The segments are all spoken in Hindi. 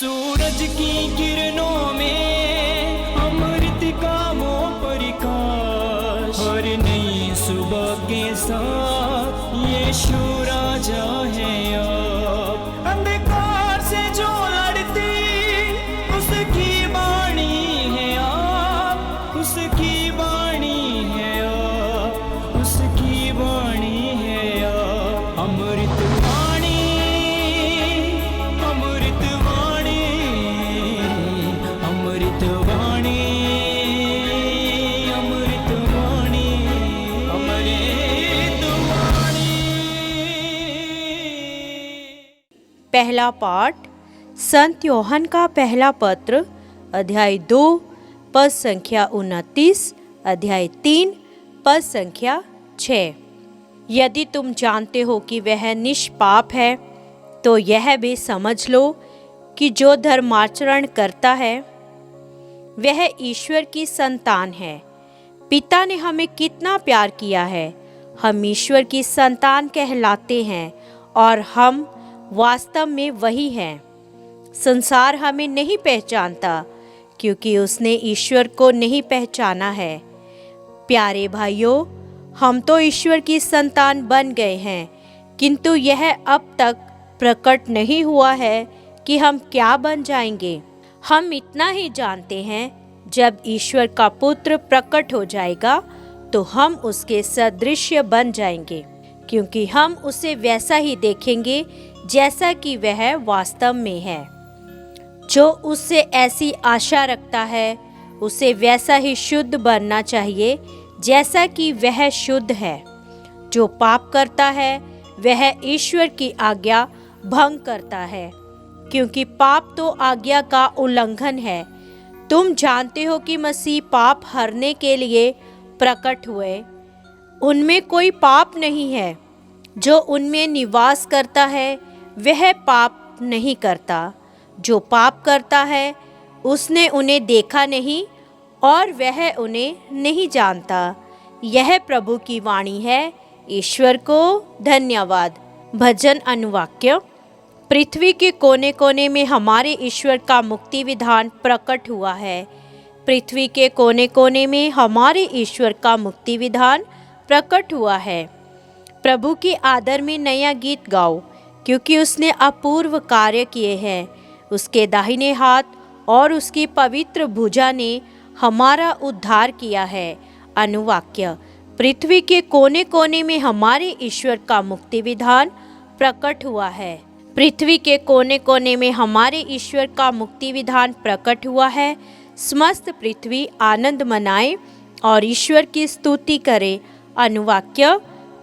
सूरज की किरणों में अमृत का वो प्रकाश, हर नई सुबह के साथ यीशु राजा है अब। अंधकार से जो लड़ती उसकी वाणी है आप, उसकी वाणी है आप, उसकी वाणी है आप। अमृत वाणी, अमृत वाणी, अमृत वाणी, अमृत वाणी, अमृत वाणी। पहला पाठ संत यूहन्ना का पहला पत्र, अध्याय 2 पद संख्या 29, अध्याय 3 पद संख्या 6। यदि तुम जानते हो कि वह निष्पाप है, तो यह भी समझ लो कि जो धर्माचरण करता है वह ईश्वर की संतान है। पिता ने हमें कितना प्यार किया है, हम ईश्वर की संतान कहलाते हैं और हम वास्तव में वही हैं। संसार हमें नहीं पहचानता क्योंकि उसने ईश्वर को नहीं पहचाना है। प्यारे भाइयों, हम तो ईश्वर की संतान बन गए हैं, किंतु यह अब तक प्रकट नहीं हुआ है कि हम क्या बन जाएंगे। हम इतना ही जानते हैं, जब ईश्वर का पुत्र प्रकट हो जाएगा तो हम उसके सदृश्य बन जाएंगे, क्योंकि हम उसे वैसा ही देखेंगे जैसा कि वह वास्तव में है। जो उससे ऐसी आशा रखता है उसे वैसा ही शुद्ध बनना चाहिए जैसा कि वह शुद्ध है। जो पाप करता है वह ईश्वर की आज्ञा भंग करता है, क्योंकि पाप तो आज्ञा का उल्लंघन है। तुम जानते हो कि मसीह पाप हरने के लिए प्रकट हुए। उनमें कोई पाप नहीं है। जो उनमें निवास करता है वह पाप नहीं करता। जो पाप करता है उसने उन्हें देखा नहीं और वह उन्हें नहीं जानता। यह प्रभु की वाणी है। ईश्वर को धन्यवाद। भजन अनुवाक्य। पृथ्वी के कोने कोने में हमारे ईश्वर का मुक्ति विधान प्रकट हुआ है। पृथ्वी के कोने कोने में हमारे ईश्वर का मुक्ति विधान प्रकट हुआ है। प्रभु के आदर में नया गीत गाओ, क्योंकि उसने अपूर्व कार्य किए हैं। उसके दाहिने हाथ और उसकी पवित्र भुजा ने हमारा उद्धार किया है। अनुवाक्य। पृथ्वी के कोने कोने में हमारे ईश्वर का मुक्ति विधान प्रकट हुआ है। पृथ्वी के कोने कोने में हमारे ईश्वर का मुक्ति विधान प्रकट हुआ है। समस्त पृथ्वी आनंद मनाए और ईश्वर की स्तुति करे। अनुवाक्य।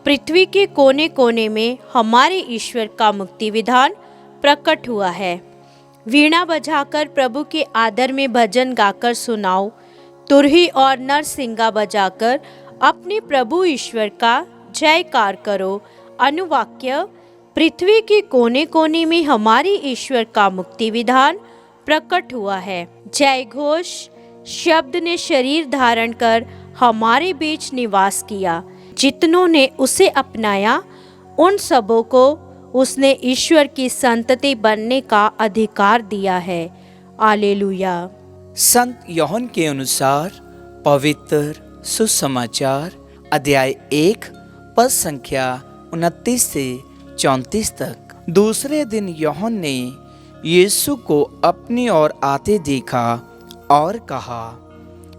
पृथ्वी के कोने कोने में हमारे ईश्वर का मुक्ति विधान प्रकट हुआ है। वीणा बजाकर प्रभु के आदर में भजन गाकर सुनाओ। तुरही और नरसिंगा बजाकर अपने प्रभु ईश्वर का जयकार करो। अनुवाक्य। पृथ्वी के कोने कोने में हमारे ईश्वर का मुक्ति विधान प्रकट हुआ है। जय घोष। शब्द ने शरीर धारण कर हमारे बीच निवास किया। जितनों ने उसे अपनाया उन सबों को उसने ईश्वर की संतति बनने का अधिकार दिया है। हालेलुया। संत यूहन्ना के अनुसार पवित्र सुसमाचार, अध्याय 1 पद संख्या 29 से 34 तक। दूसरे दिन यूहन्ना ने यीशु को अपनी ओर आते देखा और कहा,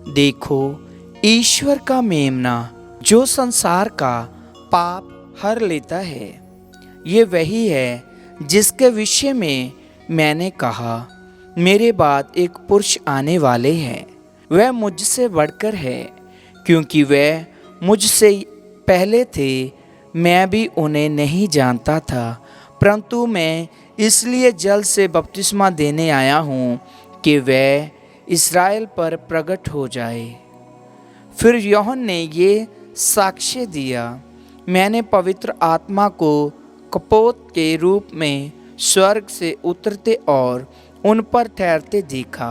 देखो ईश्वर का मेमना जो संसार का पाप हर लेता है। ये वही है जिसके विषय में मैंने कहा, मेरे बाद एक पुरुष आने वाले हैं, वह मुझसे बढ़कर है, क्योंकि वह मुझसे पहले थे। मैं भी उन्हें नहीं जानता था, परंतु मैं इसलिए जल से बपतिस्मा देने आया हूँ कि वह इस्राएल पर प्रकट हो जाए। फिर यूहन्ना ने ये साक्ष्य दिया, मैंने पवित्र आत्मा को कपोत के रूप में स्वर्ग से उतरते और उन पर ठहरते देखा।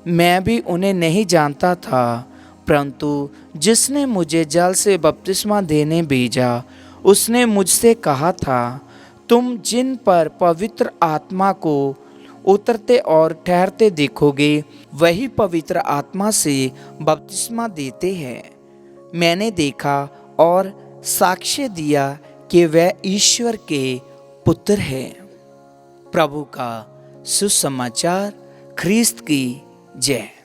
मैं भी उन्हें नहीं जानता था, परंतु जिसने मुझे जल से बपतिस्मा देने भेजा उसने मुझसे कहा था, तुम जिन पर पवित्र आत्मा को उतरते और ठहरते देखोगे, वही पवित्र आत्मा से बपतिस्मा देते हैं। मैंने देखा और साक्ष्य दिया कि वह ईश्वर के पुत्र है। प्रभु का सुसमाचार। ख्रीस्त की जय।